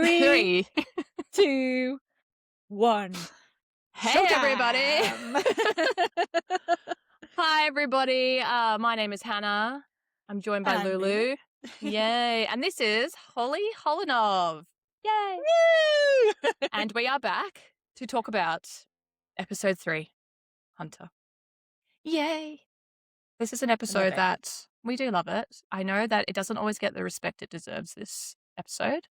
3, 3. 2, 1. Hey, everybody. Showtime! Hi, everybody. My name is Hannah. I'm joined by And I'm Lulu. Yay. And this is Holly Holinov. Yay. Woo! And we are back to talk about episode 3, Hunter. Yay. This is an episode it. that we do love it. I know that it doesn't always get the respect it deserves, this episode,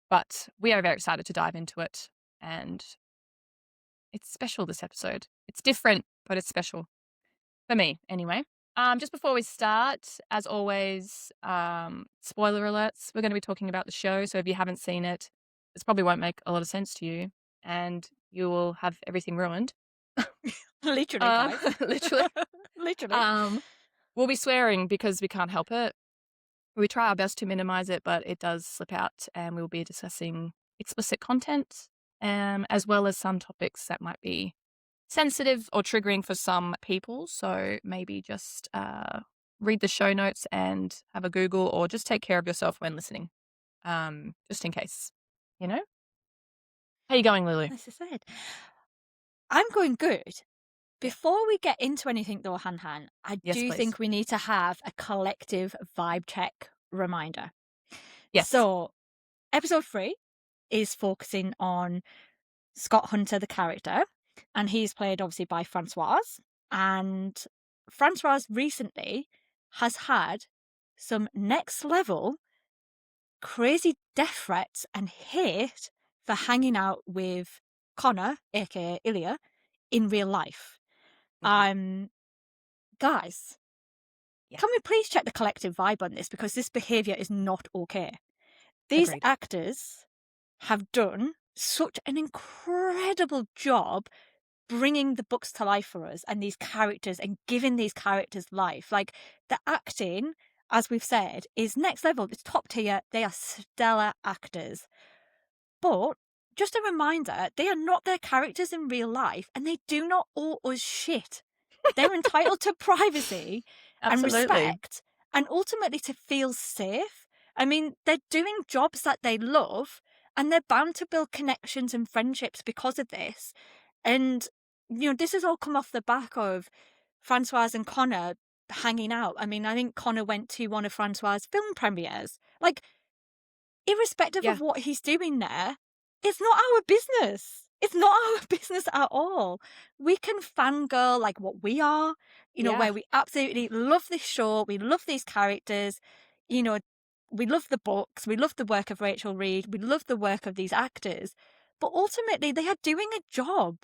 but we are very excited to dive into it. And it's special, this episode. It's different, but it's special. For me, anyway. Just before we start, as always, spoiler alerts. We're going to be talking about the show, so if you haven't seen it, this probably won't make a lot of sense to you, and you will have everything ruined. Literally, guys. Literally. Literally. We'll be swearing because we can't help it. We try our best to minimize it, but it does slip out, and we'll be discussing explicit content, as well as some topics that might be sensitive or triggering for some people. So maybe just read the show notes and have a Google, or just take care of yourself when listening, just in case, you know? How you going, Lulu? As I said, I'm going good. Before we get into anything though, Han, I Yes, do please. think we need to have a collective vibe check reminder. Yes. So, episode 3 is focusing on Scott Hunter, the character, and he's played obviously by Francoise. And Francoise recently has had some next level crazy death threats and hate for hanging out with Connor, aka Ilya, in real life. Guys, can we please check the collective vibe on this, because this behaviour is not okay. These Agreed. actors have done such an incredible job bringing the books to life for us and these characters and giving these characters life. Like, the acting, as we've said, is next level. It's top tier. They are stellar actors. But just a reminder, they are not their characters in real life, and they do not owe us shit. They're entitled to privacy and respect, and ultimately to feel safe. I mean, they're doing jobs that they love, and they're bound to build connections and friendships because of this. And, you know, this has all come off the back of Francoise and Connor hanging out. I mean, I think Connor went to one of Francoise's film premieres. Like, irrespective of what he's doing there, it's not our business. It's not our business at all. We can fangirl like what we are, you know, where we absolutely love this show, we love these characters, you know, we love the books, we love the work of Rachel Reid, we love the work of these actors, but ultimately they are doing a job.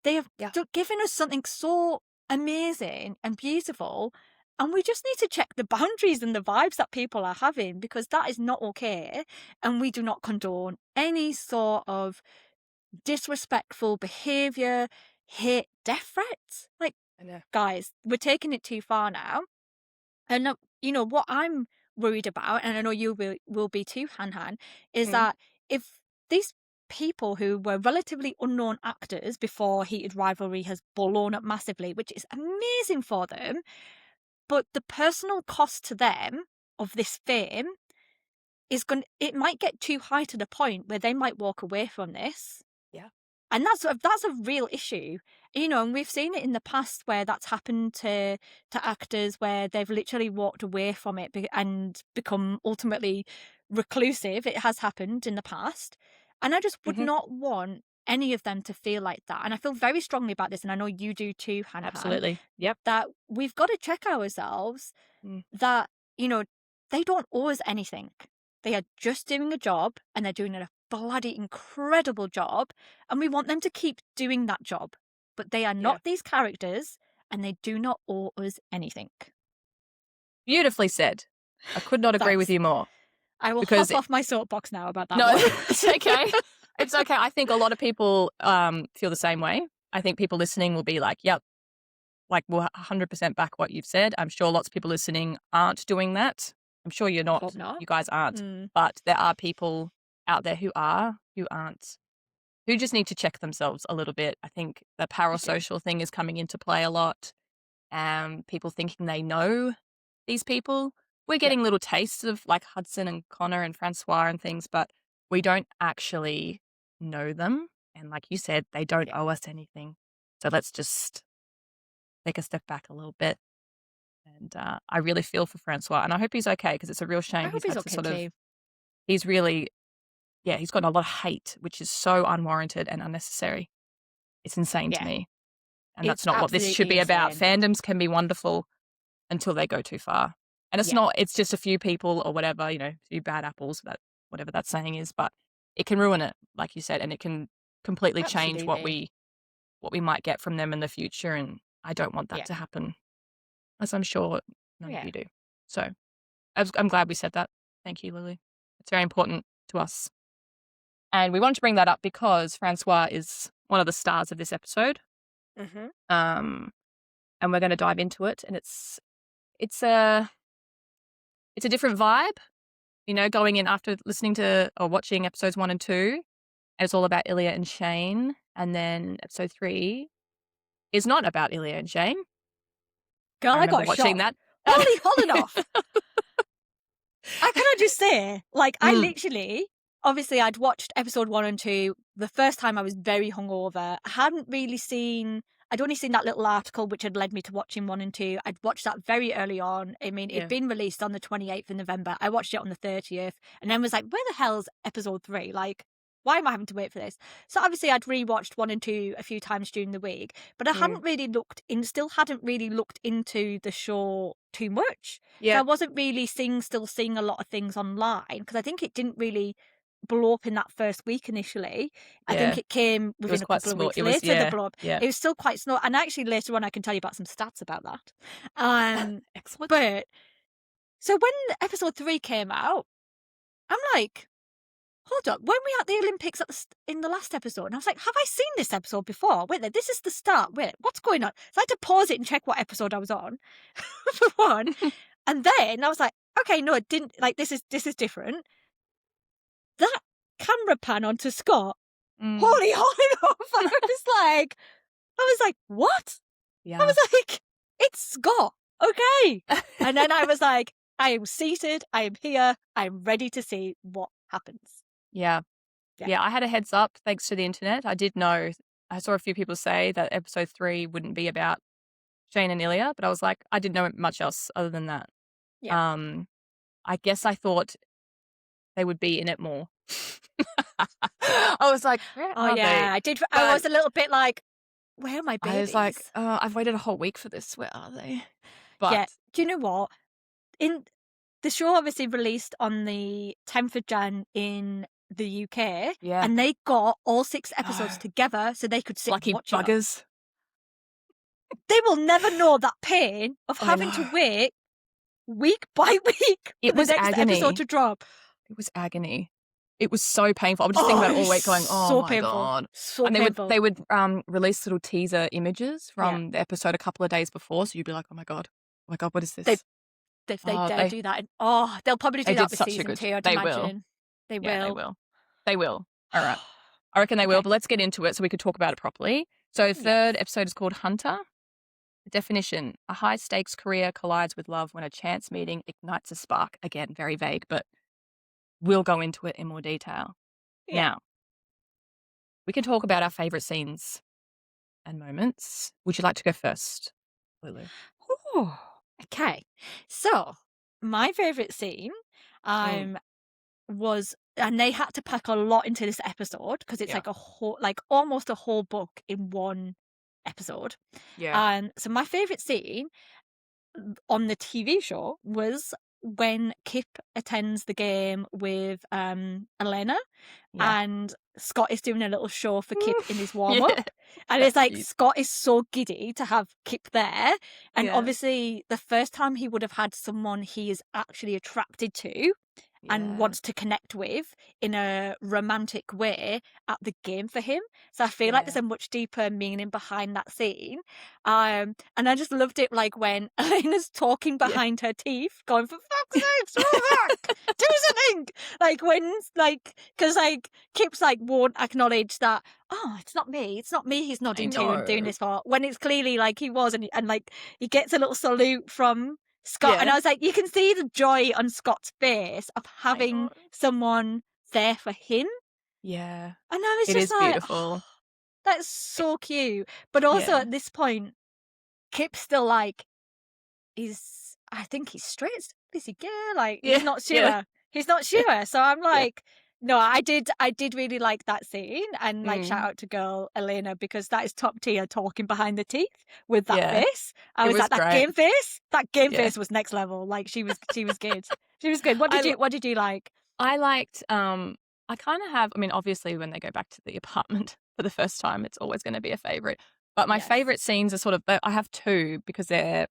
They have given us something so amazing and beautiful, and we just need to check the boundaries and the vibes that people are having, because that is not okay, and we do not condone any sort of disrespectful behaviour, hate, death threats. Like, guys, we're taking it too far now. And, you know, what I'm worried about, and I know you will be too, Han, is that if these people who were relatively unknown actors before Heated Rivalry has blown up massively, which is amazing for them, but the personal cost to them of this fame it might get too high to the point where they might walk away from this. And that's a real issue, you know, and we've seen it in the past where that's happened to actors, where they've literally walked away from it and become ultimately reclusive. It has happened in the past. And I just would not want any of them to feel like that. And I feel very strongly about this, and I know you do too, Hannah. Absolutely. Yep. That we've got to check ourselves that, you know, they don't owe us anything. They are just doing a job, and they're doing a bloody incredible job, and we want them to keep doing that job. But they are not these characters, and they do not owe us anything. Beautifully said. I could not agree with you more. I will hop off my soapbox now about that. No, one. it's okay. It's okay. I think a lot of people feel the same way. I think people listening will be like, yep, like we'll 100% back what you've said. I'm sure lots of people listening aren't doing that. I'm sure you're not. You guys aren't. But there are people out there who aren't, who just need to check themselves a little bit. I think the parasocial thing is coming into play a lot. People thinking they know these people. We're getting little tastes of like Hudson and Connor and Francois and things, but we don't actually know them. And like you said, they don't Yeah. owe us anything. So let's just take a step back a little bit. And I really feel for Francois. And I hope he's okay because it's a real I shame. hope He's he's had to okay sort of, too. he's really, yeah, he's gotten a lot of hate, which is so unwarranted and unnecessary. It's insane to Yeah. me. And that's It's not what this should absolutely be about. insane. Fandoms can be wonderful until they go too far. And it's Yeah. not, it's just a few people or whatever, a few bad apples, that whatever that saying is, but it can ruin it, like you said, and it can completely change Absolutely. what we might get from them in the future. And I don't want that Yeah. to happen, as I'm sure none of Yeah. you do. So I'm glad we said that. Thank you, Lily. It's very important to us. And we wanted to bring that up because Francois is one of the stars of this episode. Mm-hmm. Um, and we're going to dive into it. And it's a different vibe, going in after listening to or watching episodes 1 and 2. And it's all about Ilya and Shane. And then episode 3 is not about Ilya and Shane. Girl, I I remember got a watching shock. that. Holy Holonoff! I cannot just say, like, I Mm, literally, obviously, I'd watched episode 1 and 2. The first time I was very hungover. I'd only seen that little article which had led me to watching 1 and 2. I'd watched that very early on. I mean, it'd yeah. been released on the 28th of November. I watched it on the 30th and then was like, where the hell's episode 3? Like, why am I having to wait for this? So obviously I'd rewatched 1 and 2 a few times during the week, but I Mm, still hadn't really looked into the show too much. So I yeah. wasn't really still seeing a lot of things online because I think it didn't really blow up in that first week initially. I think Yeah. it came It was within a quite couple of small. weeks It was, later, the yeah. blow up. Yeah. It was still quite slow. And actually later on I can tell you about some stats about that. Excellent. But so when episode 3 came out, I'm like, hold up, when we were at the Olympics in the last episode, and I was like, have I seen this episode before? Wait, this is the start. Wait, what's going on? So I had to pause it and check what episode I was on, for one. And then I was like, okay, no, it didn't. Like, this is different. That camera pan onto Scott, Mm, holy enough. I was like, what? I yeah. was like, it's Scott. Okay. And then I was like, I am seated. I am here. I'm ready to see what happens. Yeah. Yeah. Yeah, I had a heads up thanks to the internet. I did know. I saw a few people say that episode 3 wouldn't be about Shane and Ilya, but I was like, I didn't know much else other than that. Yeah. I guess I thought they would be in it more. I was like, where Oh, are yeah. they? I did. I But was a little bit like, where are my I was like, babies? I've waited a whole week for this. Where are they? Yeah. But Do you know what? In the show obviously released on the 10th of Jan in the UK, yeah, and they got all 6 episodes no, together so they could sit and lucky watch it. buggers. They will never know that pain of I having know. to wait week by week It for the was next agony. episode to drop. It was agony. It was so painful. I was just thinking about it all week going, oh so my painful. God. So And painful. they would release little teaser images from the episode a couple of days before. So you'd be like, oh my God, what is this? If they Oh, dare do that, and they'll probably do they that did with such a season good 2, I'd They will. imagine. They Yeah, they will. will. They will. All right. I reckon they will, Okay. but let's get into it so we could talk about it properly. So third episode is called Hunter. The definition: a high-stakes career collides with love when a chance meeting ignites a spark. Again, very vague, but we'll go into it in more detail. Yeah. Now, we can talk about our favourite scenes and moments. Would you like to go first, Lulu? Ooh, okay. So, my favourite scene was, and they had to pack a lot into this episode because it's Yeah. like almost a whole book in one episode. Yeah. So my favourite scene on the TV show was when Kip attends the game with Elena, Yeah. and Scott is doing a little show for Kip in his warm-up. Yeah. And it's like, Scott is so giddy to have Kip there. And Yeah. obviously the first time he would have had someone he is actually attracted to and wants to connect with in a romantic way at the game for him. So I feel like there's a much deeper meaning behind that scene. And I just loved it, like when Elena's talking behind her teeth, going, for fuck's sake, do something! Like when, because Kip's won't acknowledge that, oh, it's not me he's nodding to and doing this for, when it's clearly like he was, and he gets a little salute from Scott, and I was like, you can see the joy on Scott's face of having someone there for him. Yeah. And I was It just is like, beautiful. oh, that's so cute. But also Yeah. at this point, Kip's still like, I think he's straight. Is he gay? Like, he's Yeah. not Yeah. sure. He's not Yeah. sure. So I'm Yeah. like, no, I did really like that scene, and like shout Mm. out to girl Elena, because that is top tier talking behind the teeth with that Yeah. face. I It was was like, that great. game face. That game Yeah. face was next level. Like she was good. She was good. I What did you like? I liked, I kinda have I mean, obviously, when they go back to the apartment for the first time, it's always gonna be a favorite. But my Yes. favorite scenes are sort of I have 2 because they're,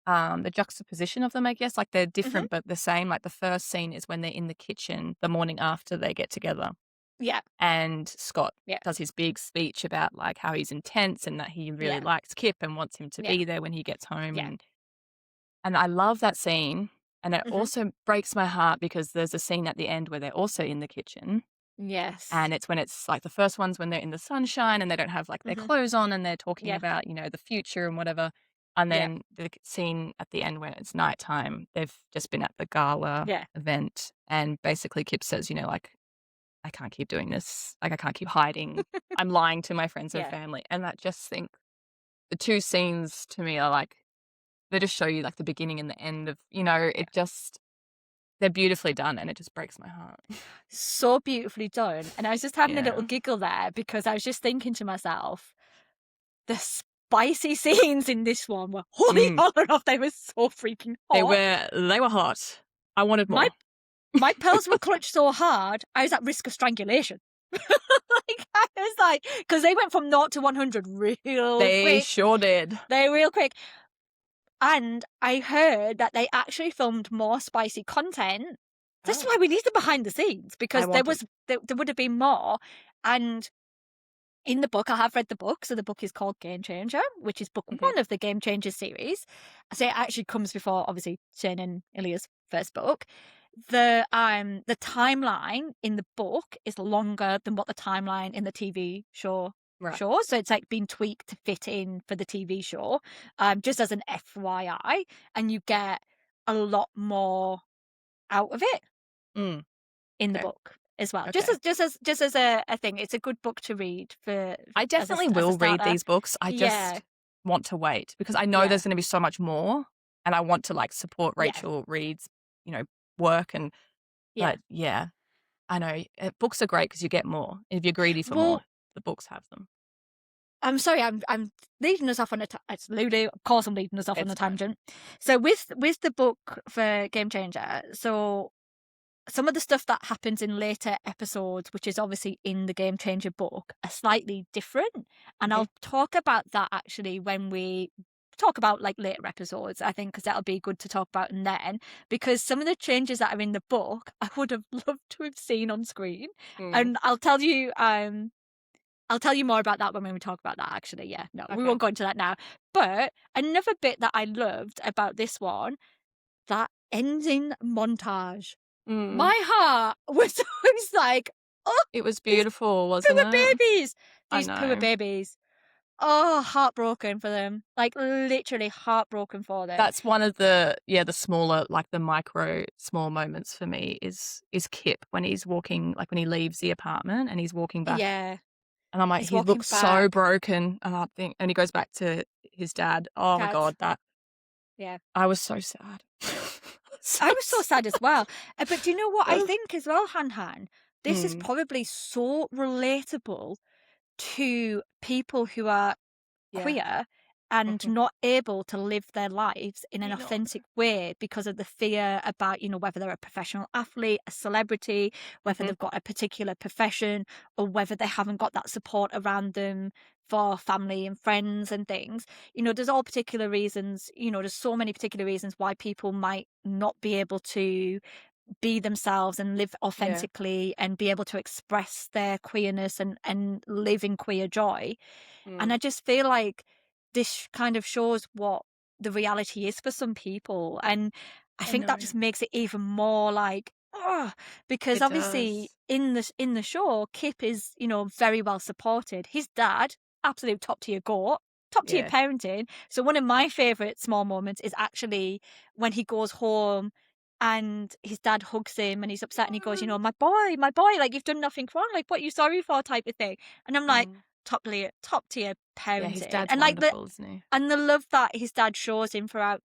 the juxtaposition of them, I guess, like, they're Mhm. different but the same. Like, the first scene is when they're in the kitchen the morning after they get together, Yeah. and Scott Yeah. does his big speech about, like, how he's intense and that he really Yeah. likes Kip and wants him to Yeah. be there when he gets home, Yeah. and I love that scene, and it Mhm. also breaks my heart because there's a scene at the end where they're also in the kitchen. Yes. And it's when it's like the first one's when they're in the sunshine and they don't have like their Mhm. clothes on and they're talking Yeah. about, the future and whatever. And Yeah. then the scene at the end when it's nighttime, they've just been at the gala Yeah. event. And basically Kip says, like, I can't keep doing this. Like, I can't keep hiding. I'm lying to my friends and Yeah. family. And I just think the two scenes to me are like, they just show you like the beginning and the end of, Yeah. it just, they're beautifully done and it just breaks my heart. So beautifully done. And I was just having a little Yeah. giggle there because I was just thinking to myself, the spicy scenes in this one were holy Mm. hell off. They were so freaking They hot. were they were hot. I wanted My more. my pearls were clutched so hard, I was at risk of strangulation. Like, I was like, because they went from 0 to 100 real They quick. sure did. They real quick. And I heard that they actually filmed more spicy content. That's Oh. why we need the behind the scenes, I because want it. there would have been more. And in the book, I have read the book. So the book is called Game Changer, which is book Mhm. one of the Game Changer series. So it actually comes before, obviously, Shane and Ilya's first book. The timeline in the book is longer than what the timeline in the TV show Right. shows. So it's like been tweaked to fit in for the TV show, just as an FYI, and you get a lot more out of it Mm. in the Okay. book as well. Okay. Just as a thing, it's a good book to read for I definitely as a will read starter. these books. I Yeah, just want to wait because I know yeah, there's gonna be so much more, and I want to, like, support yeah, Rachel Reid's, work yeah. but yeah, I know, books are great because you get more. If you're greedy for more, Well, the books have them. I'm sorry, I'm leading us off on it's Lulu. Of course, I'm leading us off on It's a fine. tangent. So with the book for Game Changer, so some of the stuff that happens in later episodes, which is obviously in the Game Changer book, are slightly different. And Mhm. I'll talk about that actually when we talk about like later episodes, I think, because that'll be good to talk about. And then, because some of the changes that are in the book, I would have loved to have seen on screen. Mm. And I'll tell you more about that when we talk about that, actually. Yeah, no, we Okay. won't go into that now. But another bit that I loved about this one, that ending montage. Mm. My heart was like, "Oh, It was these beautiful, wasn't poor it? babies. I These poor know. babies." Oh, heartbroken for them. Like, literally heartbroken for them. That's one of the smaller, like, the micro small moments for me is Kip when he's walking like, when he leaves the apartment and he's walking back, Yeah. and I'm like, He's "He walking looks so back. broken," and I think and he goes back to his dad. Oh my Dad. god, that Yeah. I was so sad. So I was so sad as sad. well. But do you know what I think as well, Han Han? This is Mm, probably so relatable to people who are yeah. queer and Mhm. not able to live their lives in an I know. authentic way because of the fear about, whether they're a professional athlete, a celebrity, whether Mhm. they've got a particular profession, or whether they haven't got that support around them for family and friends and things. There's all particular reasons, there's so many particular reasons why people might not be able to be themselves and live Yeah. authentically and be able to express their queerness and live in queer joy. And Mm, I just feel like this kind of shows what the reality is for some people. And I I think that know. just makes it even more like, oh, because It obviously does. in the show, Kip is, very well supported. His dad, absolute top tier goat, top tier Yeah. parenting. So one of my favorite small moments is actually when he goes home and his dad hugs him and he's upset and he goes, my boy, like, you've done nothing wrong. Like, what are you sorry for, type of thing. And I'm like, Mm. top tier Yeah, his parenting. dad's And like wonderful, isn't he? the love that his dad shows him throughout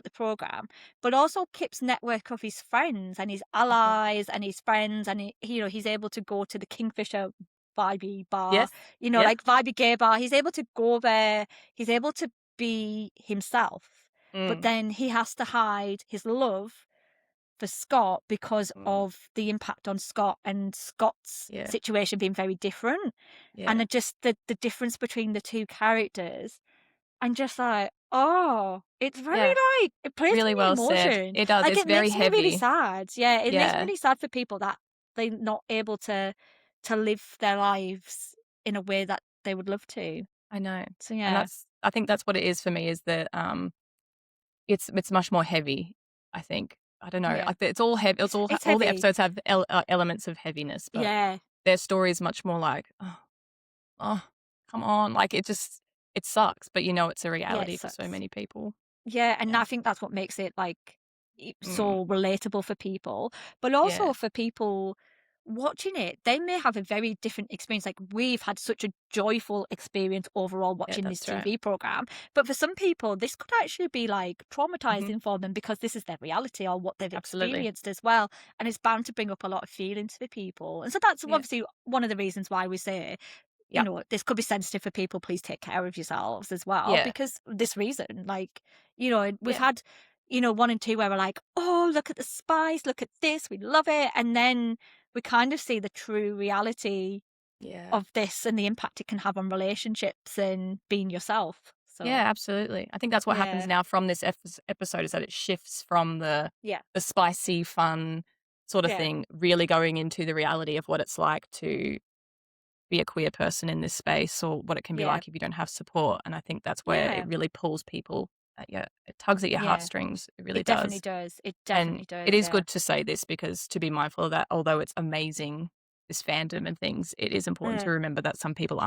the program, but also Kip's network of his friends and his Mhm. allies and his friends, and he's able to go to the Kingfisher vibey bar, Yes. Yep. like vibey gay bar. He's able to go there. He's able to be himself, but Mm. then he has to hide his love for Scott because Mm. of the impact on Scott and Scott's Yeah. situation being very different, Yeah. and just the difference between the two characters. And just like, oh, it's very Yeah. like, it plays Really on your well said. emotions. It does. Like, It's it very makes me really heavy. sad. Yeah, it makes me Yeah. really sad for people that they're not able to live their lives in a way that they would love to. I know. So And yeah, I think that's what it is for me, is that it's much more heavy, I think. I don't know. yeah, It's all heavy. it's All the heavy. episodes have elements of heaviness, but Yeah, their story is much more like, oh, come on. Like, it sucks, but it's a yeah, it reality for so sucks. many people. Yeah, and Yeah. I think that's what makes it like Mm. so relatable for people, but Yeah. also for people watching it, they may have a very different experience. Like, we've had such a joyful experience overall Yeah, watching this that's right. TV program, but for some people, this could actually be like Mhm. traumatizing for them because this is their reality or what they've Absolutely. experienced as well, and it's bound to bring up a lot of feelings for people. And so that's Yeah. obviously one of the reasons why we say, Yep. this could be sensitive for people. Please take care of yourselves as well, Yeah. because this reason, like, we've Yeah. had, 1 and 2 where we're like, oh, look at the spice, look at this, we love it. And then we kind of see the true reality Yeah. of this and the impact it can have on relationships and being yourself. So, Yeah, absolutely. I think that's what happens yeah, now from this episode, is that it shifts from yeah, the spicy, fun sort of yeah, thing, really going into the reality of what it's like to be a queer person in this space, or what it can be yeah, like if you don't have support. And I think that's where it yeah, really pulls people at your, it tugs at your yeah. heartstrings. It really It definitely does. does. It And definitely it does. is Yeah. good to say this, because to be mindful of that, although it's amazing, this fandom and things, it is important to Mm. remember that some people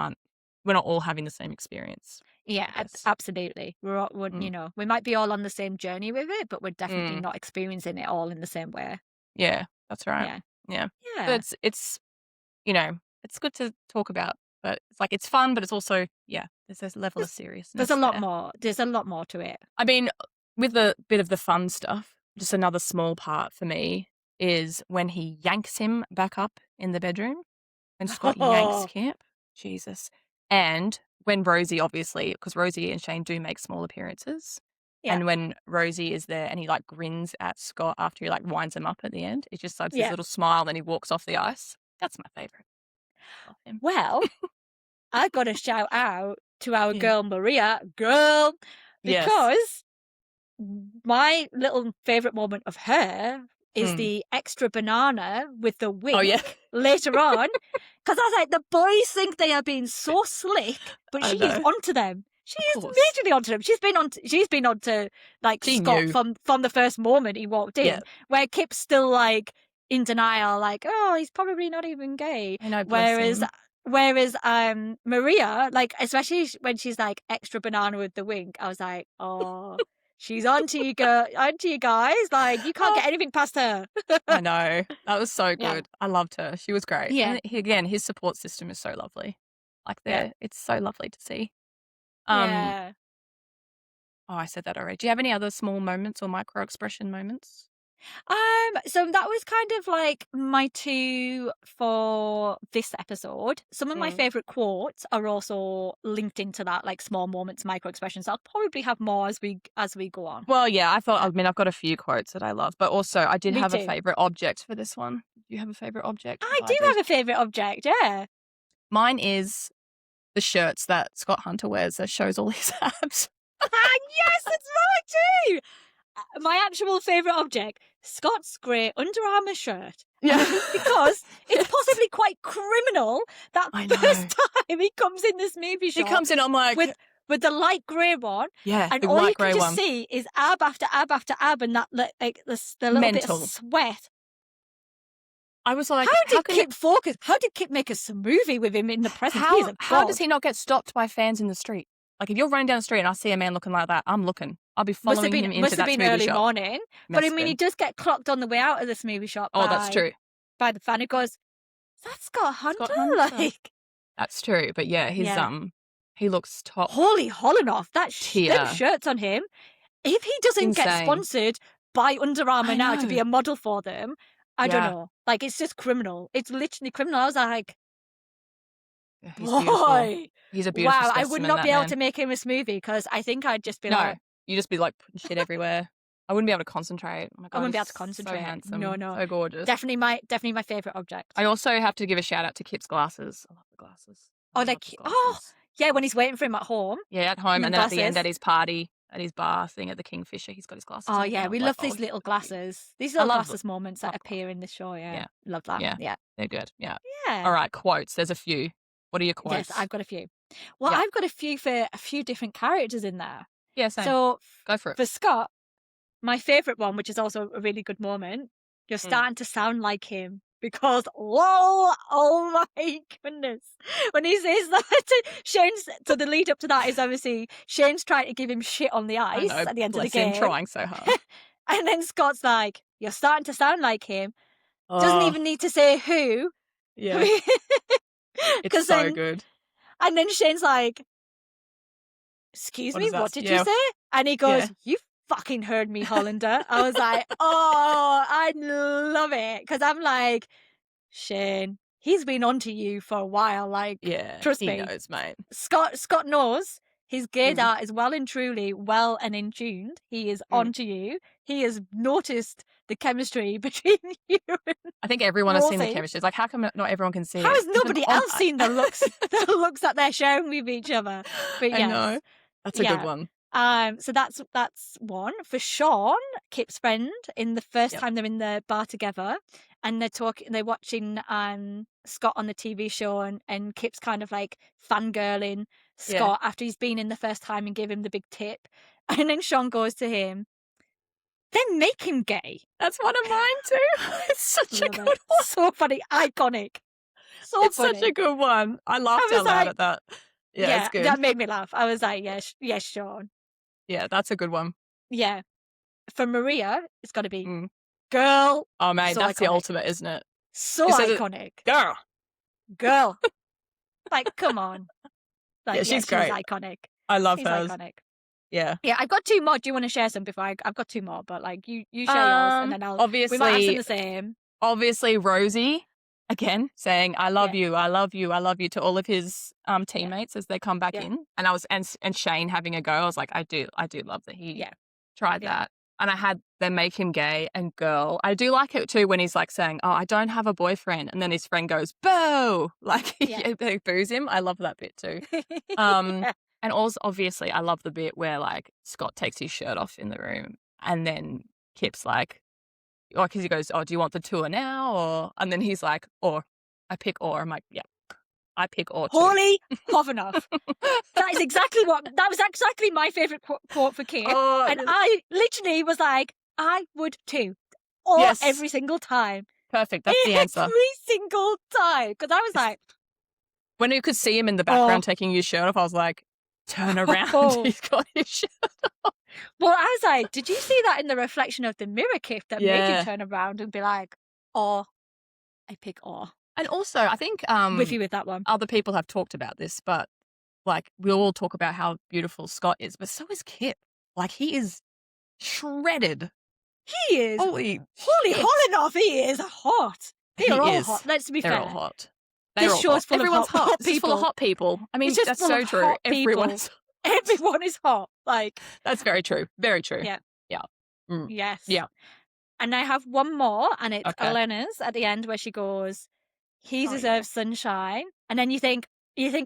we're not all having the same experience, Yeah, I guess. absolutely. Mm. we might be all on the same journey with it, but we're definitely Mm. not experiencing it all in the same way. Yeah, that's right. Yeah. Yeah. So Yeah. you know, it's good to talk about, but it's like, it's fun, but it's also, yeah, there's this level of There's a seriousness lot there. more. There's a lot more to it. I mean, with the bit of the fun stuff, just another small part for me is when he yanks him back up in the bedroom, and Scott yanks Oh, Kip. Jesus. And when Rosie, obviously, because Rosie and Shane do make small appearances, yeah. and when Rosie is there and he like grins at Scott after he like winds him up at the end, it just does his Yeah. little smile, then he walks off the ice. That's my favorite. Love him. Well, I got to shout out to our Yeah. girl Maria, girl, Yes. because my little favorite moment of her is Mm. the extra banana with the Oh yeah. wink later on. Because I was like, the boys think they are being so slick, but I she is know. onto them. She Of is course. majorly onto them. She's been onto like She Scott knew. from the first moment he walked Yeah. in, where Kip's still like in denial, like, oh, he's probably not even gay. I know, bless Whereas him. Maria, like, especially when she's like extra banana with the wink, I was like, oh, she's onto you, girl, onto you guys. Like, you can't Oh, get anything past her. I know. That was so Yeah. good. I loved her. She was great. Yeah. And again, his support system is so lovely. Like, Yeah. it's so lovely to see. Um, Yeah. oh, I said that already. Do you have any other small moments or micro expression moments? So that was kind of like my two for this episode. Some of my Mm. favorite quotes are also linked into that, like small moments, micro expressions. I'll probably have more as we go on. Well, yeah, I mean, I've got a few quotes that I love, but also I did Me have a too. favorite object for this one. Do you have a favorite object? I I do did. have a favorite object. Yeah. Mine is the shirts that Scott Hunter wears that shows all his abs. Yes, it's mine too. My actual favorite object, Scott's grey Under Armour shirt. Yeah. Because it's Yes. possibly quite criminal that I know. first time he comes in this movie He shop comes in, I'm like, with the light grey one, yeah, and the all you light can grey just one. see is ab after ab after ab, and that like the little bit Mental. of sweat. I was like, How did Kip focus? How did Kip make a movie with him in the present? He is a how does god. he not get stopped by fans in the street? Like, if you're running down the street and I see a man looking like that, I'm looking. I'll be following him into that smoothie early shop. morning. But I mean, he does get clocked on the way out of the smoothie shop. Oh, that's true. By the fan, he goes, "That's Scott Hunter." Like, that's true. But yeah, he looks top. Holy Holinoff, them tier. shirts on him. If he doesn't get Insane. sponsored by Under Armour now to be a model for them, I don't know. Like, it's just criminal. It's literally criminal. I was like, he's boy, beautiful. He's a beautiful wow. I specimen, would not be able man. to make him a smoothie because I think I'd just be like, you just be like putting shit everywhere. I wouldn't be able to concentrate. Oh my God, I wouldn't be able to concentrate. So handsome. No, So gorgeous. Definitely my favorite object. I also have to give a shout out to Kip's glasses. I love the glasses. Yeah, when he's waiting for him at home. Yeah, at home, and then at the end at his party, at his bar thing at the Kingfisher, he's got his glasses. Oh yeah, we love these little glasses. These little glasses moments that appear in the show. Yeah, love that. Yeah, they're good. Yeah. Yeah. All right, quotes. There's a few. What are your quotes? Yes, I've got a few. Well, I've got a few for a few different characters in there. Yeah, same. So go for it. For Scott, my favourite one, which is also a really good moment, you're starting to sound like him because, lol, oh my goodness. When he says that to Shane's, so the lead up to that is obviously Shane's trying to give him shit on the ice at the end of the game. Him trying so hard. And then Scott's like, you're starting to sound like him. Doesn't even need to say who. Yeah. It's so good. And then Shane's like, excuse me, what did you say? And he goes, you fucking heard me, Hollander. I was like, oh, I love it. Because I'm like, Shane, he's been onto you for a while. Like, trust me. He knows, mate. Scott knows his gaydar is well and truly well and in tuned. He is onto you. He has noticed the chemistry between you and I think everyone has seen the Rosie. chemistry. It's like, how come not everyone can see it? How has nobody else seen the looks that they're sharing with each other? But yes. I know. That's a good one. So that's one. For Sean, Kip's friend, in the first time they're in the bar together and they're watching Scott on the TV show and Kip's kind of like fangirling Scott after he's been in the first time and give him the big tip. And then Sean goes to him, then make him gay. That's one of mine too. It's such a good one. So funny. Iconic. It's such a good one. I laughed out loud at that. Yeah, it's good. That made me laugh. I was like, yes, Sean. Yeah, that's a good one. Yeah. For Maria, it's got to be girl. Oh, mate, so that's iconic. the ultimate, isn't it? So iconic. Girl. Like, come on. Like, she's great. She's iconic. I love her. Iconic. Yeah. Yeah, I've got two more. Do you want to share some before I've got two more, but like you share yours and then we might have some the same. Obviously, Rosie, again, saying, I love you, I love you, I love you to all of his teammates as they come back in. And Shane having a go. I was like, I do love that he tried that. And I had them make him gay and girl. I do like it too when he's like saying, oh, I don't have a boyfriend. And then his friend goes, boo! Like, he boos him. I love that bit too. And also, obviously, I love the bit where like Scott takes his shirt off in the room and then Kip's like, because he goes, oh, do you want the tour now? Or, and then he's like, or, I pick or. I'm like, yeah, I pick or too. Holy Hovenoff. That was exactly my favourite quote for Kip. And I literally was like, I would too. Or every single time. Perfect. That's the answer. Every single time. Because I was like. When you could see him in the background taking his shirt off, I was like, turn around. He's got his shirt off. Well, I was like, did you see that in the reflection of the mirror, Kip, that made you turn around and be like, oh, I pick or. And also, I think with you with that one. Other people have talked about this, but like we all talk about how beautiful Scott is, but so is Kip. Like he is shredded. He is. Holy Holinoff, he is hot. They're all hot. Let's be fair. They're all hot. This show's full of hot people. It's full of hot people. I mean, that's so true. Everyone is hot. Like that's very true. Very true. Yeah. Yeah. Yes. Yeah. And I have one more, and it's Elena's at the end where she goes, he deserves sunshine. And then you think,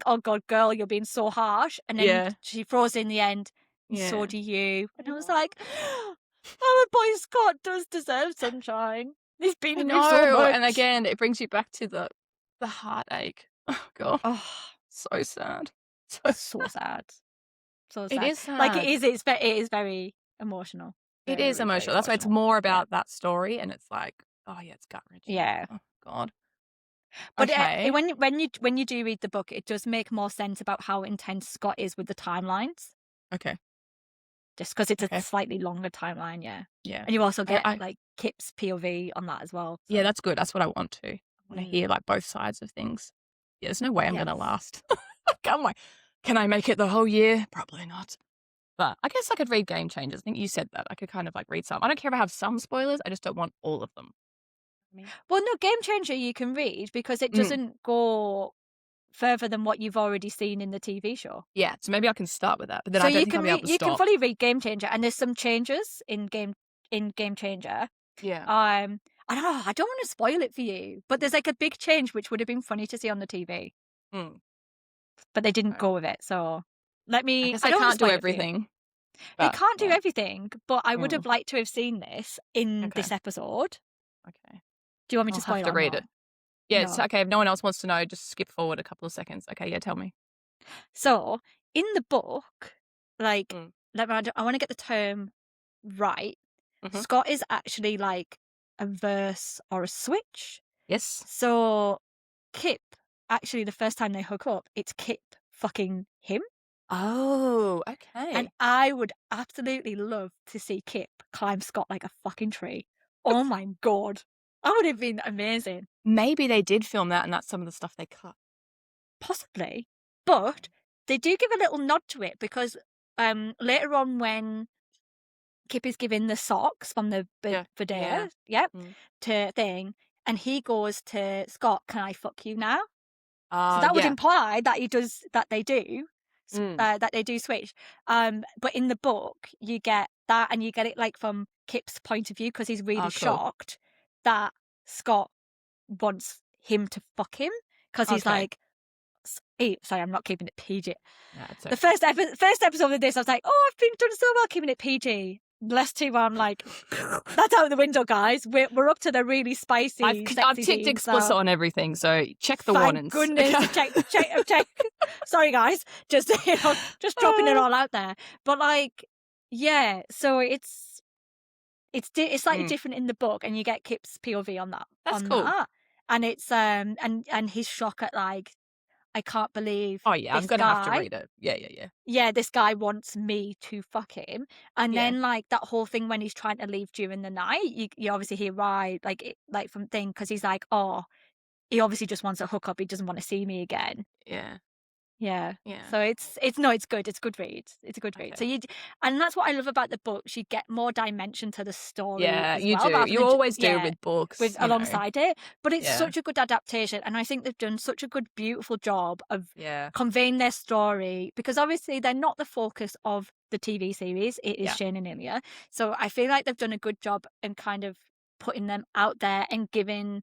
oh God, girl, you're being so harsh. And then she throws in the end, so do you. And I was like, oh, boy, Scott does deserve sunshine. He's been in so much. And again, it brings you back to the heartache. Oh God. Oh, so sad. So sad. So sad. It is sad. Like it is very emotional. It is emotional. That's why it's more about that story, and it's like, oh yeah, it's gut-wrenching. Yeah. Oh God. But when you do read the book, it does make more sense about how intense Scott is with the timelines. Okay. just because it's a Okay. slightly longer timeline, yeah. Yeah. And you also get, I like, Kip's POV on that as well, Yeah, so that's good. That's what I want to. I wanna mm, hear, like, both sides of things. Yeah, there's no way I'm gonna yes. last. Can I can I make it the whole year? Probably not. But I guess I could read Game Changers. I think you said that. I could kind of, like, read some. I don't care if I have some spoilers, I just don't want all of them. I mean Well, no, Game Changer you can read because it Mm. doesn't go further than what you've already seen in the TV show. Yeah, so maybe I can start with that, but then So I don't think I'll be able to you can stop. fully read Game Changer, and there's some changes in Game Changer. Yeah. I don't know, I don't wanna spoil it for you, but there's, like, a big change which would have been funny to see on the TV, Mm. but they didn't Okay. go with it, so I guess I I don't wanna can't do spoil it for you. everything, They but can't do yeah. everything, but I would Mm. have liked to have seen this in Okay. this episode. Okay. Do you want me I'll to have spoil to or read it. not? Yeah, it's No. okay. If no one else wants to know, just skip forward a couple of seconds. Okay, yeah, tell me. So, in the book, like, Mm. I wanna get the term right. Mhm. Scott is actually, like, a verse or a switch. Yes. So, Kip, actually, the first time they hook up, it's Kip fucking him, Oh, and okay. I would absolutely love to see Kip climb Scott like a fucking tree. Oh my god. That would have been amazing. Maybe they did film that and that's some of the stuff they cut. Possibly. But they do give a little nod to it because, later on when Kip is given the socks from the Yeah. Yeah. bidet, yep, Mm. to thing, and he goes to Scott, "Can I fuck you now?" So that would Yeah. imply that he does that they do, Mm. that they do switch. But in the book, you get that, and you get it like from Kip's point of view because he's really Oh, cool. shocked that Scott wants him to fuck him because he's Okay. like, sorry, I'm not keeping it PG. Yeah, it's The okay. first episode of this, I was like, "Oh, I've been done so well keeping it PG." Less two, I'm like, "That's out the window, guys. We're up to the really spicy, I've sexy ticked scenes." explicit So on everything, so check the thank warnings. goodness. Check. Sorry, guys. Just just dropping it all out there. But like, yeah. So it's slightly Mm, different in the book, and you get Kip's POV on that's cool. that, and it's and his shock at like, I can't believe Oh, yeah, I'm this gonna have to guy. read it. Yeah, yeah, yeah. Yeah, this guy wants me to fuck him. And Yeah. then like that whole thing when he's trying to leave during the night, you obviously hear right like like from thing because he's like, oh, he obviously just wants a hookup. He doesn't want to see me again. Yeah. Yeah. Yeah. So it's no, it's good. It's a good read. It's a good read. So Okay. and that's what I love about the books. You get more dimension to the story Yeah, as you well, do. rather You than always do yeah, with books, with you know. alongside it. But it's Yeah. such a good adaptation, and I think they've done such a good, beautiful job of Yeah. conveying their story because obviously they're not the focus of the TV series. It is Yeah. Shane and Ilya. So I feel like they've done a good job in kind of putting them out there and giving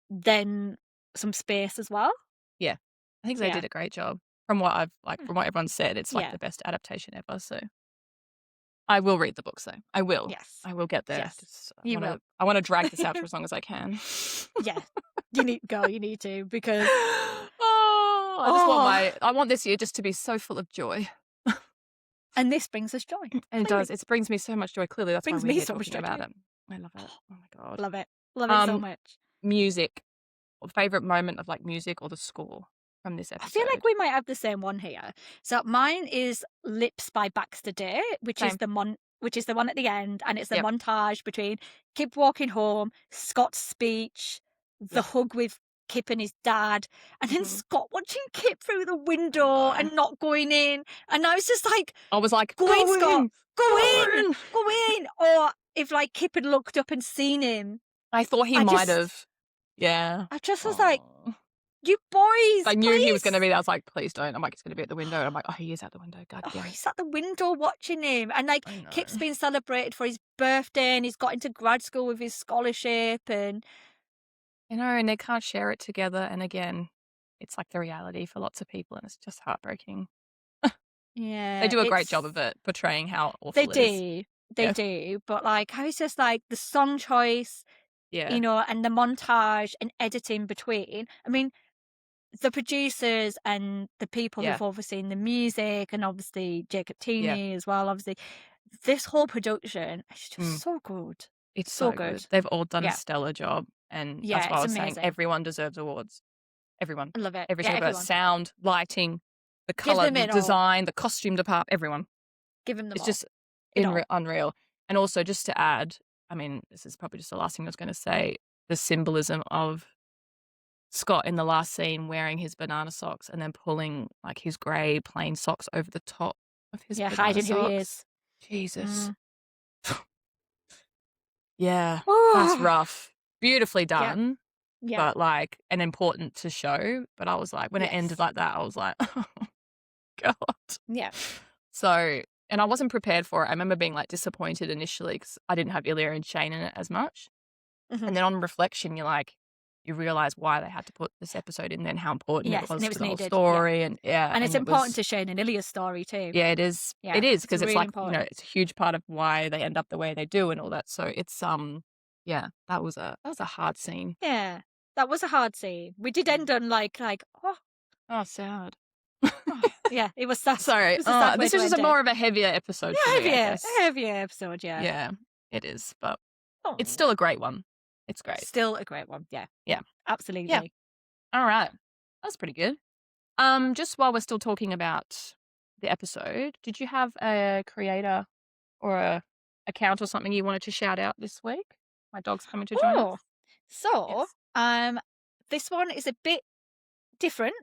them some space as well. Yeah. I think So they yeah. did a great job. From what I've like, Hmm. from what everyone said, it's like Yeah. the best adaptation ever, so I will read the books though. I will. Yes. I will get there. Yes. Just You will. I wanna drag this out for as long as I can. Yeah. You need girl, you need to because Oh, oh, I want this year just to be so full of joy. and this brings us joy. And it Clearly. does. It brings me so much joy. Clearly, that's why Brings we're me here so much talking joy about too. it. I love it. Oh my god. Love it. Love it so much. Music. Favorite moment of like music or the score from this I feel like episode. we might have the same one here. So mine is Lips by Baxter Day, Same. which is the one at the end, and it's the Yep. montage between Kip walking home, Scott's speech, the Yep. hug with Kip and his dad, and then Mhm. Scott watching Kip through the I window know. and not going in. And I was just like, I was like, go in, go Scott, in, go go in, in. go in. Or if like Kip had looked up and seen him, I thought he I might just have. Yeah. I just was like, Oh. you boys, I knew he was going to please. be there. I was like, please don't. I'm like, he's going to be at the window. And I'm like, oh, he is at the window. God Oh, damn it. he's at the window watching him. And like I know. Kip's been celebrated for his birthday and he's got into grad school with his scholarship and You know, and they can't share it together. And again, it's like the reality for lots of people. And it's just heartbreaking. They yeah, do a great job it's of it, portraying how they awful it is. do. They Yeah. do. But like I was just like the song choice, Yeah. and the montage and editing between. I mean, the producers and the people Yeah. who've overseen the music and obviously Jacob Yeah. Tini as well, obviously. This whole production is just Mm. so good. It's So so good. good. They've all done a Yeah. stellar job. And that's Yeah, why I it's was saying amazing. everyone deserves awards. Everyone. I love it. Every Yeah, single person. everyone. Sound, lighting, the Give color, them the it all. design, the costume department, everyone. Give him them It's all. just It all. unreal. And also just to add, I mean, this is probably just the last thing I was gonna say, the symbolism of Scott in the last scene wearing his banana socks and then pulling, like, his grey plain socks over the top of his Yeah, banana hiding who he socks. is. Jesus. Mm. Yeah, that's Oh, rough. Beautifully yeah, done, yeah, but, like, and important to show, but I was like when it ended yes, like that, I was like, "Oh god." yeah. So and I wasn't prepared for it. I remember being, like, disappointed initially because I didn't have Ilya and Shane in it as much, Mhm. and then on reflection, you realise why they had to put this episode in there and how important it Yes, and was it to was the whole needed, yeah. story and yeah, And it's and it important was to Shane and Ilya's story too. yeah, it is. Yeah, It is it's because it's really like, important. it's a huge part of why they end up the way they do and all that. So it's, yeah, that was a hard scene. Yeah, that was a hard scene. We did Mm. end on oh, Oh, sad. oh, yeah, it was sad. It Sorry, was a sad way this to was just a end it. more of a heavier episode for Yeah, me, I heavier, guess. heavier episode, yeah. Yeah, it is, but it's Oh, still a great one. It's great. still a great one, yeah, Yeah. Yeah. absolutely. Alright. That's pretty good. Just while we're still talking about the episode, did you have a creator or a account or something you wanted to shout out this week? My dog's coming to join us. Oh, so, Yes. this one is a bit different.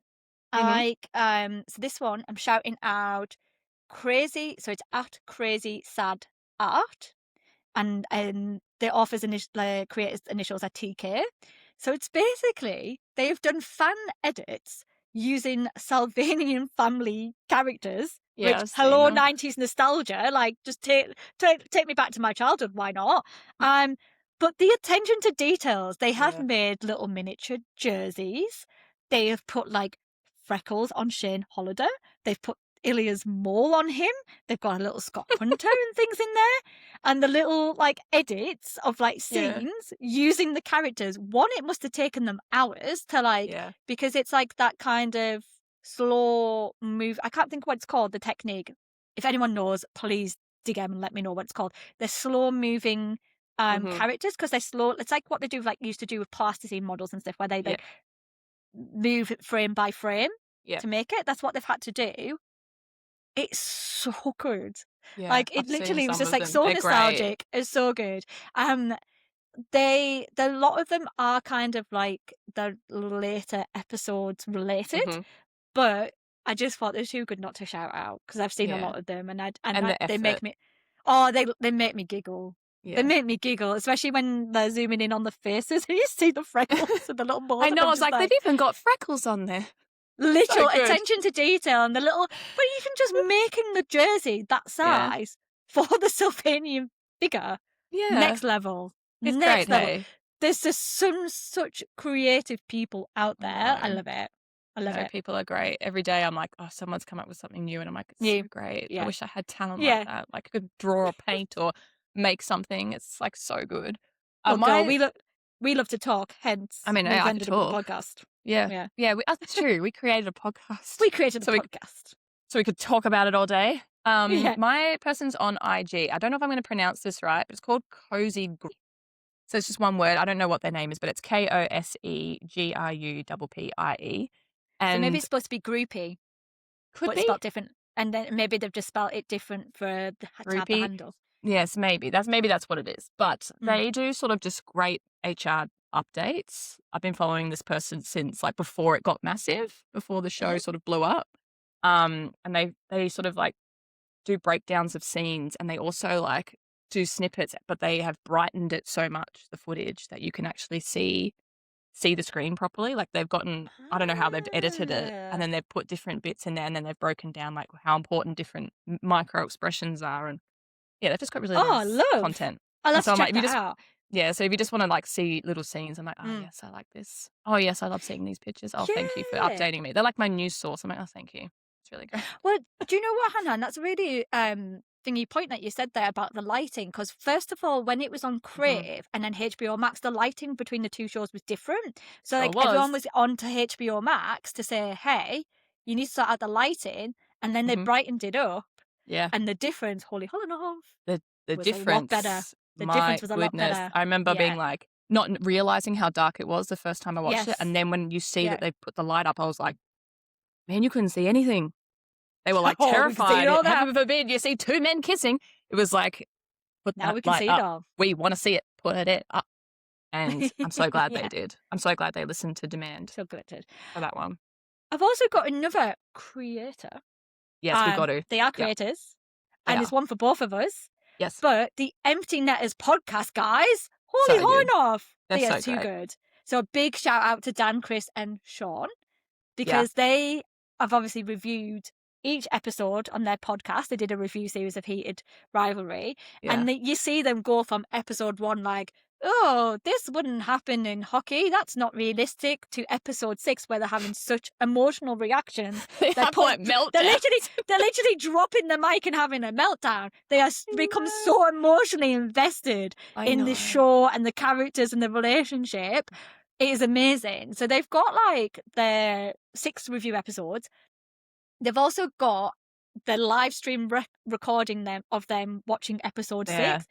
Mhm. So this one, I'm shouting out crazy. So it's at crazy sad art, and the author's creator's initials are TK. So it's basically they've done fan edits using Salvanian family characters. Yeah, Which I've seen hello them. 90s nostalgia, like just take me back to my childhood, why not? Um, but the attention to details, they have Yeah. made little miniature jerseys. They have put like freckles on Shane Holiday. They've put Ilya's mole on him. They've got a little Scott Hunter and things in there. And the little like edits of like Yeah. scenes using the characters. One, it must have taken them hours to like Yeah. because it's like that kind of slow move. I can't think what it's called, the technique. If anyone knows, please dig in and let me know what it's called. They're slow moving Mhm. characters because they're slow. It's like what they do like used to do with plasticine models and stuff where they Yeah. like move it frame by frame Yeah. to make it. That's what they've had to do. It's so good. Yeah. Like it I've seen literally was some just of like them. so They're great. nostalgic. It's so good. Um a lot of them are kind of like the later episodes related, Mhm. but I just thought they're too good not to shout out because I've seen a Yeah. lot of them And the they effort. make me they make me giggle. They Yeah. make me giggle, especially when they're zooming in on the faces and you see the freckles and the little I moles, and know, I I'm was just like, "They've like even got freckles on there." So literal good. attention to detail and the little, but even just making the jersey that Yeah. size for the Sylvanian figure, Yeah. next level, It's great, next level. hey? There's just some such creative people out I there. I know. love it. I I love know it. people are great. Every day I'm like, "Oh, someone's come up with something new," and I'm like, "It's so You, great. I yeah, wish I had talent like yeah. that. Like, I could draw or paint or make something." It's, like, so good. Well, girl, My we love to talk. I Hence, mean, we've I could ended up with a talk. podcast. Yeah. Yeah, Yeah, that's true. We created a podcast we created a so we podcast. so we could talk about it all day. Yeah. My person's on IG. I don't know if I'm gonna pronounce this right, but it's called Cozy Gr So it's just one word. I don't know what their name is, but it's KOSEGRUPPIE. So maybe And it's supposed to be groupie, could but it's be spelled different. And then maybe they've just spelled it different for to have the groupie. handle. Yes, maybe that's what it is. But Mm. they do sort of just great HR updates. I've been following this person since like before it got massive, before the show Mhm. sort of blew up. And they sort of like do breakdowns of scenes and they also like do snippets, but they have brightened it so much, the footage, that you can actually see the screen properly. Like they've gotten, I don't know how they've edited it, and Ah. then they've put different bits in there, and then they've broken down like how important different micro expressions are, and yeah, they've just got really Oh, nice love. content. I'll And have so to I'm like, check if you that just out. yeah, so if you just want to like see little scenes, I'm like, oh Mm. yes, I like this. Oh yes, I love seeing these pictures. Oh, thank you for Yeah. updating me. They're like my news source. I'm like, oh, thank you. It's really great. Well, do you know what, Hannah? That's a really thingy point that you said there about the lighting. Because first of all, when it was on Hmm. Crave and then HBO Max, the lighting between the two shows was different. So Sure like everyone was. was on to HBO Max to say, "Hey, you need to sort out the lighting," and then they Hmm. brightened it up, Yeah. and the difference, holy Hollenhoff, The was a lot better. difference, The difference my was a lot goodness. better. I remember being Yeah. like, not realizing how dark it was the first time I watched it. Yes. And then when you see Yeah. that they put the light up, I was like, man, you couldn't see anything. They were like Oh, we can see terrified. it all now. Heaven forbid you see two men kissing. It was like, put Now that we can light see it up. all. We want to see it. Put it up. And I'm so glad Yeah. they did. I'm so glad they listened to demand So glittered. for that one. I've also got another creator. Yes, we got to. They are Yep, creators. they And there's are. one for both of us. Yes. But the Empty Netters podcast, guys. Holy So good. horn off. They're They are so too great. good. So a big shout out to Dan, Chris, and Sean, Yeah. because they have obviously reviewed each episode on their podcast. They did a review series of Heated Rivalry. Yeah. And you see them go from episode 1 like, oh, this wouldn't happen in hockey. That's not realistic, to episode 6 where they're having such emotional reactions. They have like meltdowns. They're literally dropping the mic and having a meltdown. They are become so emotionally invested in the show and the characters and the relationship. It is amazing. So they've got like their 6 review episodes. They've also got the live stream recording of them watching episode 6.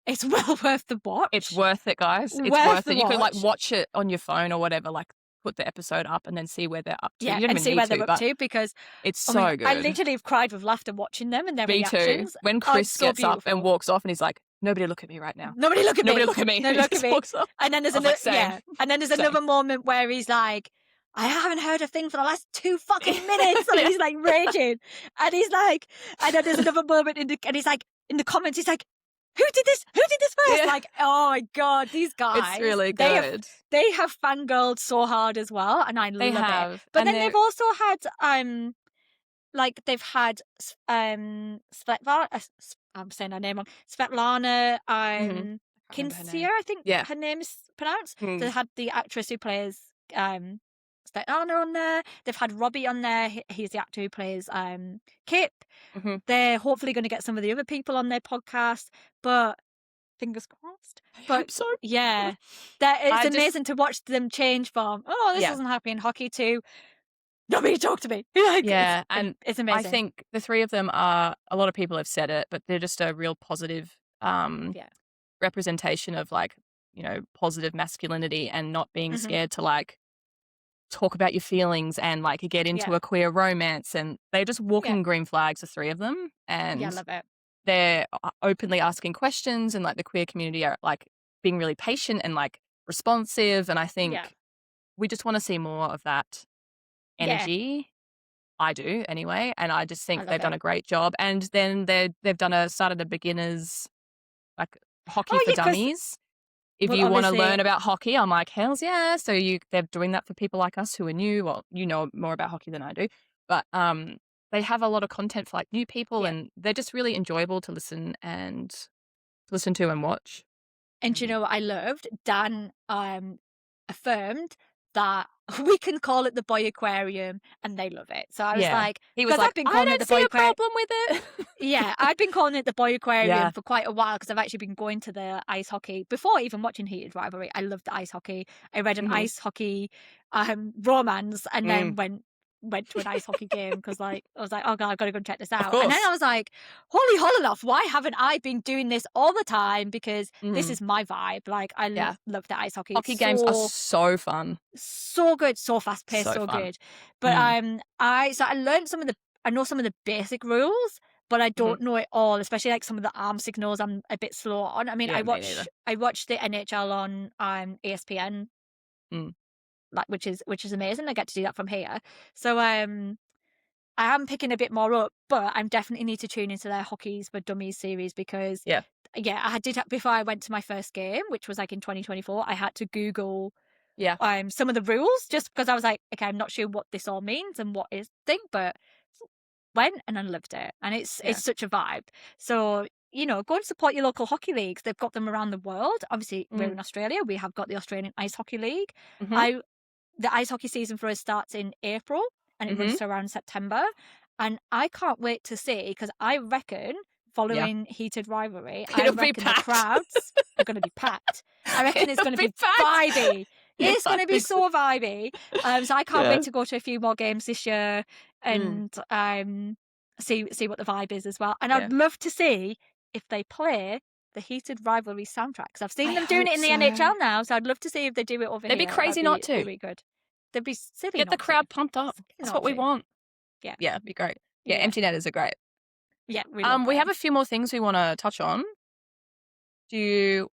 It's well worth the watch. It's worth it, guys. It's worth it. You can like watch it on your phone or whatever, like put the episode up and then see where they're up to. Yeah, you don't and even see need where to, they're up to, because it's so good. I literally have cried with laughter watching them and their reactions. Me too. When Chris so gets up beautiful. and walks off and he's like, nobody look at me right now. Nobody look at me. Nobody look at me. Nobody look at me. Walks off. And then there's I was another like, same. and then there's Same. another moment where he's like, I haven't heard a thing for the last 2 fucking minutes. And he's like raging. And he's like, and then there's another moment and he's like, in the comments, he's like, who did this? Who did this first? Yeah. Like, oh my God, these guys. It's really good. They have fangirled so hard as well, and I love it. But then they've also had like they've had Svetlana, I'm saying her name wrong. Svetlana Kinsia, I think her name is pronounced. So they had the actress who plays Svetlana on there. They've had Robbie on there. He's the actor who plays Kip. They're hopefully going to get some of the other people on their podcast, but fingers crossed. I hope so. Yeah, it's amazing to watch them change from, oh, this doesn't happen in hockey, to nobody talk to me. Like, and it's amazing. I think the 3 of them are, a lot of people have said it, but they're just a real positive representation of like, you know, positive masculinity and not being scared to like talk about your feelings and like get into a queer romance. And they're just walking green flags, the 3 of them. And I love it. They're openly asking questions, and like the queer community are like being really patient and like responsive. And I think we just want to see more of that energy. I do anyway. And I just think they've done a great job. And then they've started a beginners like hockey for dummies. If you want to learn about hockey, I'm like, hells yeah. So they're doing that for people like us who are new. Well, you know more about hockey than I do. But they have a lot of content for like new people, and they're just really enjoyable to listen to and watch. And you know what I loved? Dan affirmed that we can call it the boy aquarium, and they love it. So I was like, he was like, I don't see a problem with it. Yeah, I've been calling it the boy aquarium for quite a while, because I've actually been going to the ice hockey before even watching Heated Rivalry. I loved the ice hockey. I read an ice hockey romance, and then went to an ice hockey game, because like I was like, oh God, I've got to go and check this out. And then I was like, holy holonough, why haven't I been doing this all the time? Because this is my vibe. Like I love the ice hockey. Hockey games are so fun. So good, so fast paced, so good. But I learned I know some of the basic rules, but I don't know it all, especially like some of the arm signals I'm a bit slow on. I mean, I watched the NHL on ESPN. Like, which is amazing. I get to do that from here. So I am picking a bit more up, but I definitely need to tune into their Hockey's for Dummies series, because I did before I went to my first game, which was like in 2024. I had to Google some of the rules, just because I was like, okay, I'm not sure what this all means and what is thing, but went and I loved it, and it's such a vibe. So, you know, go and support your local hockey leagues. They've got them around the world. Obviously, we're in Australia. We have got the Australian Ice Hockey League. The ice hockey season for us starts in April, and it runs to around September. And I can't wait to see, because I reckon following Heated Rivalry, I reckon the crowds are going to be packed. I reckon it's going to be vibey. It's going to be so vibey. So I can't wait to go to a few more games this year and see what the vibe is as well. And I'd love to see if they play the Heated Rivalry soundtracks. I've seen them doing it in the NHL now, so I'd love to see if they do it over here. They'd be crazy not to. That'd be good. They'd be silly. Get the crowd pumped up. That's what we want. Yeah. Yeah, it'd be great. Yeah, Yeah. empty netters are great. Yeah, we love We have them. a few more things we want to touch on. Do you?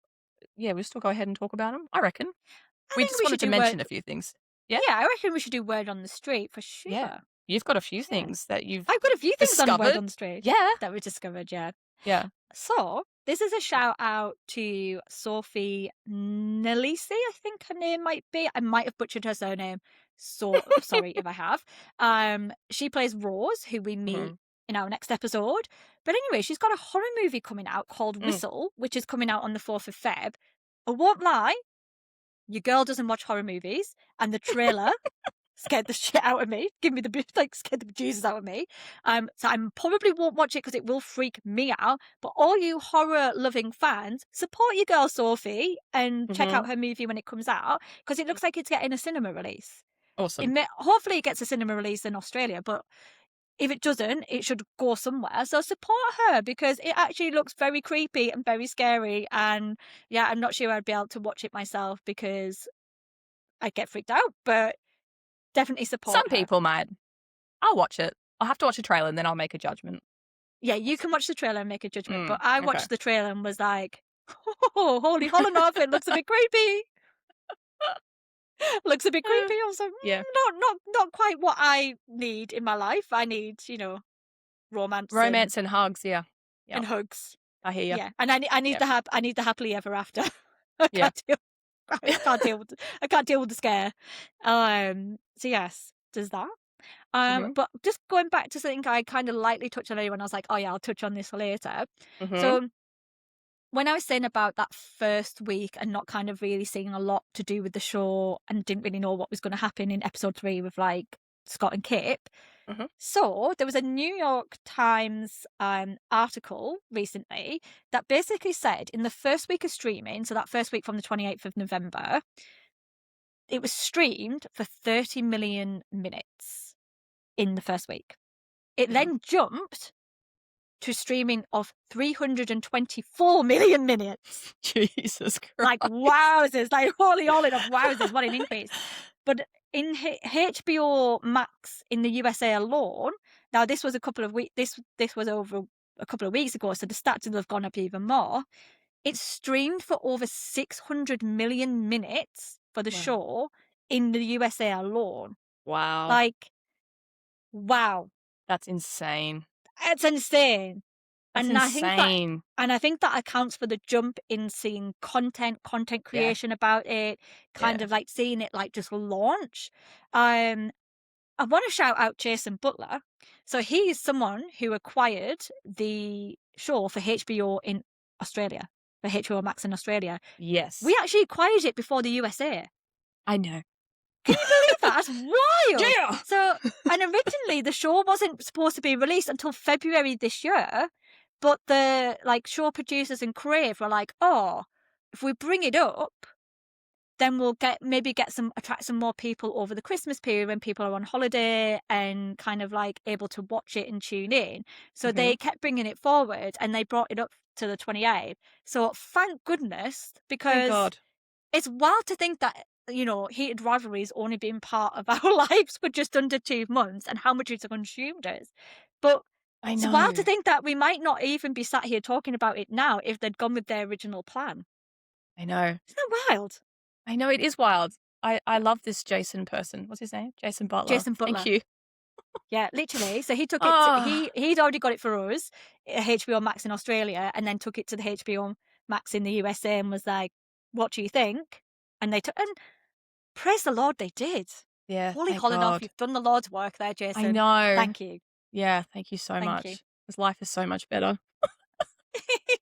Yeah, we'll still go ahead and talk about them. I reckon. I We think just we wanted should to do mention a few things. Yeah, yeah, I reckon we should do word on the street for yeah. sure. You've got a few Yeah. things that you've I've got a few things on word discovered. on the street Yeah, that we discovered, yeah. yeah. So, this is a shout out to Sophie Nelisi, I think her name might be. I might have butchered her surname. So sorry if I have. She plays Rose, who we meet Mhm. in our next episode. But anyway, she's got a horror movie coming out called Mm. Whistle, which is coming out on the 4th of Feb. I won't lie, your girl doesn't watch horror movies, and the trailer scared the shit out of me. Give me the scared the Jesus out of me. So I probably won't watch it because it will freak me out. But all you horror loving fans, support your girl Sophie and check Mhm. out her movie when it comes out because it looks like it's getting a cinema release. Awesome. Hopefully it gets a cinema release in Australia, but if it doesn't, it should go somewhere. So support her because it actually looks very creepy and very scary. And yeah, I'm not sure I'd be able to watch it myself because I'd get freaked out, but definitely Some support her. people might. I'll watch it. I'll have to watch a trailer and then I'll make a judgment. Yeah, you can watch the trailer and make a judgment, but I Okay. watched the trailer and was like, "Oh, holy Holonoff, it looks a bit creepy." Looks a bit creepy. I was like, Yeah. not quite what I need in my life. I need, romance Romance and hugs. Yeah. Yeah. and hugs. I hear you. Yeah, and I need Yeah. the happily ever after. I Yeah. can't deal. I can't deal with the scare. So yes, does that. Mhm. But just going back to something I kind of lightly touched on earlier when I was like, oh yeah, I'll touch on this later. Mhm. So when I was saying about that first week and not kind of really seeing a lot to do with the show and didn't really know what was going to happen in episode 3 with like Scott and Kip. Mhm. So there was a New York Times article recently that basically said in the first week of streaming, so that first week from the 28th of November, it was streamed for 30 million minutes in the first week. It Mhm. then jumped to streaming of 324 million minutes. Jesus Christ. Like wowzers, like holy enough wowzers, what an increase. But in HBO Max in the USA alone, now this was a couple of weeks, this was over a couple of weeks ago, so the stats will have gone up even more. It's streamed for over 600 million minutes for the Wow. show in the USA alone. Wow. Like, wow. That's insane. It's insane. That's And insane. I think that accounts for the jump in seeing content Yeah. creation about it, kind Yeah. of like seeing it like just launch. I want to shout out Jason Butler. So he is someone who acquired the show for HBO in Australia, for HBO Max in Australia. Yes. We actually acquired it before the USA. I know. Can you believe that? That's wild. Yeah. So, and originally the show wasn't supposed to be released until February this year, but the like show producers and Crave were like, oh, if we bring it up, then we'll attract some more people over the Christmas period when people are on holiday and kind of like able to watch it and tune in. So they kept bringing it forward and they brought it up to the 28th. So thank goodness, Thank because God. it's wild to think that, Heated Rivalry's only been part of our lives for just under 2 months and how much it's consumed us. But I it's wild to know. think that we might not even be sat here talking about it now if they'd gone with their original plan. I know. Isn't that wild? I know it is wild. I love this Jason person. What's his name? Jason Butler. Jason Butler. Thank you. Yeah, literally. So he took it. Ah. He'd already got it for us, HBO Max in Australia, and then took it to the HBO Max in the USA and was like, "What do you think?" And they took. And praise the Lord, they did. Yeah. Holy Thank Holonoff, God. you've done the Lord's work there, Jason. I know. Thank you. Yeah. Thank you so Thank much. you. Because life is so much better.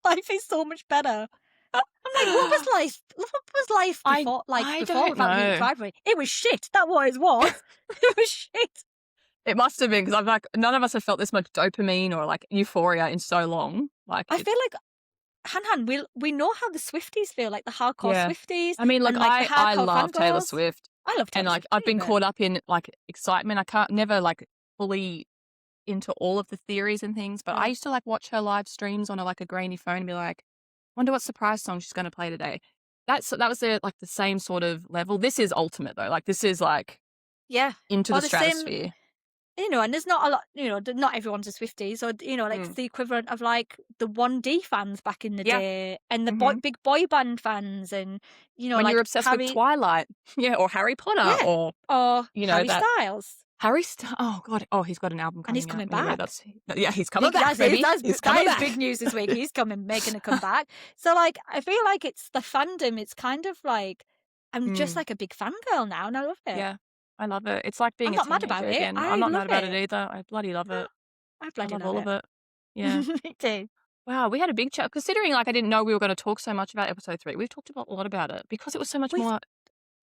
Life is so much better. I'm like, what was life? What was life before? I Before don't without Heated know. Rivalry, it was shit. That was it was. It was shit. It must have been because I'm like, none of us have felt this much dopamine or like euphoria in so long. Like, I feel like Han, we know how the Swifties feel, like the hardcore yeah. Swifties. I mean, look, and, like, the I hardcore love Taylor fangirls. Swift. I love Taylor And like, Swift I've been too, caught up in like excitement. I can't never like fully into all of the theories and things, but I used to like watch her live streams on a grainy phone and be like, wonder what surprise song she's going to play today. That was the same sort of level. This is ultimate though. Like this is like yeah, into or the stratosphere. You know, and there's not a lot, you know, not everyone's a Swiftie. So, you know, like it's the equivalent of like the 1D fans back in the Yeah. day and the Mhm. big boy band fans and, you know, When you're like obsessed with Harry, Twilight. Yeah, or Harry Potter yeah, or, or you know, Harry that Styles. Oh god, oh, he's got an album And he's coming out. coming Anyway, back. yeah, he's coming back, That's, baby. that's, He's that coming is back. big news this week. He's making a comeback. So, like, I feel like it's the fandom. It's kind of like, I'm just like a big fangirl now and I love it. Yeah, I love it. It's like I'm being a not mad teenager about it. again. I'm I not love mad about it it. either. I bloody love No, it. I I bloody love love all of it. it. Yeah. Me too. Wow, we had a big chat. Considering, like, I didn't know we were gonna talk so much about episode 3. We've talked about a lot about it because it was so much We've more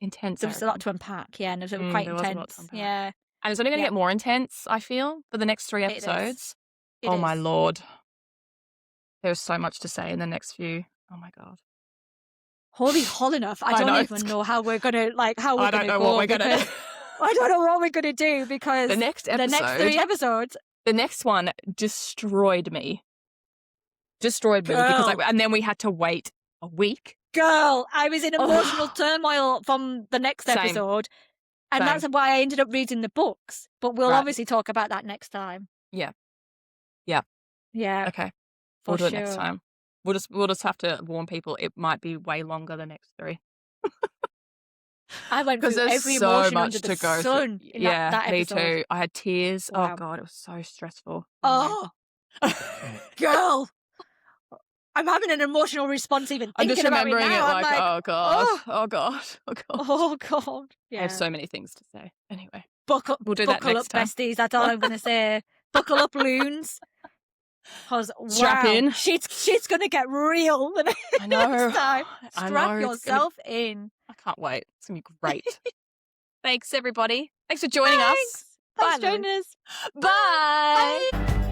intense, There I was a lot reckon. to unpack, yeah, and it was quite There was a lot to intense. unpack. Yeah, And it's only gonna yeah, get more intense, I feel, for the next 3 it is. episodes. It Oh my is. lord. There's so much to say in the next few. Oh my god. Holy hell enough. I I don't know. even know how we're gonna I don't know what go we're gonna because do. I don't know what we're gonna do because The next the next 3 episode, episodes, the next one destroyed me. Destroyed me because girl, and then we had to wait a week. I was in emotional turmoil from the next Same. episode, and Same. that's why I ended up reading the books. But we'll Right. obviously talk about that next time. Yeah. Yeah. Yeah, Okay. for We'll do it sure. next time. We'll just have to warn people it might be way longer the next 3. I went 'Cause through there's every so emotion much under the to go through. sun in Yeah, that me episode. too. I had tears. Wow. Oh god, it was so stressful. Oh, girl. I'm having an emotional response even I'm just thinking about it remembering it now. I'm like, like, oh god, oh, oh god, oh god. oh God. I Yeah. have so many things to say. Anyway, Buckle we'll do that up, next time. besties. That's all I'm going to say. Buckle up, loons. Because, Strap wow, in. shit's going to get real the I know. next time. I Strap know, it's gonna- yourself in. I can't wait. It's gonna be great. Thanks everybody. Thanks for joining us. Thanks for Bye, Lulu. joining us. Bye. Bye.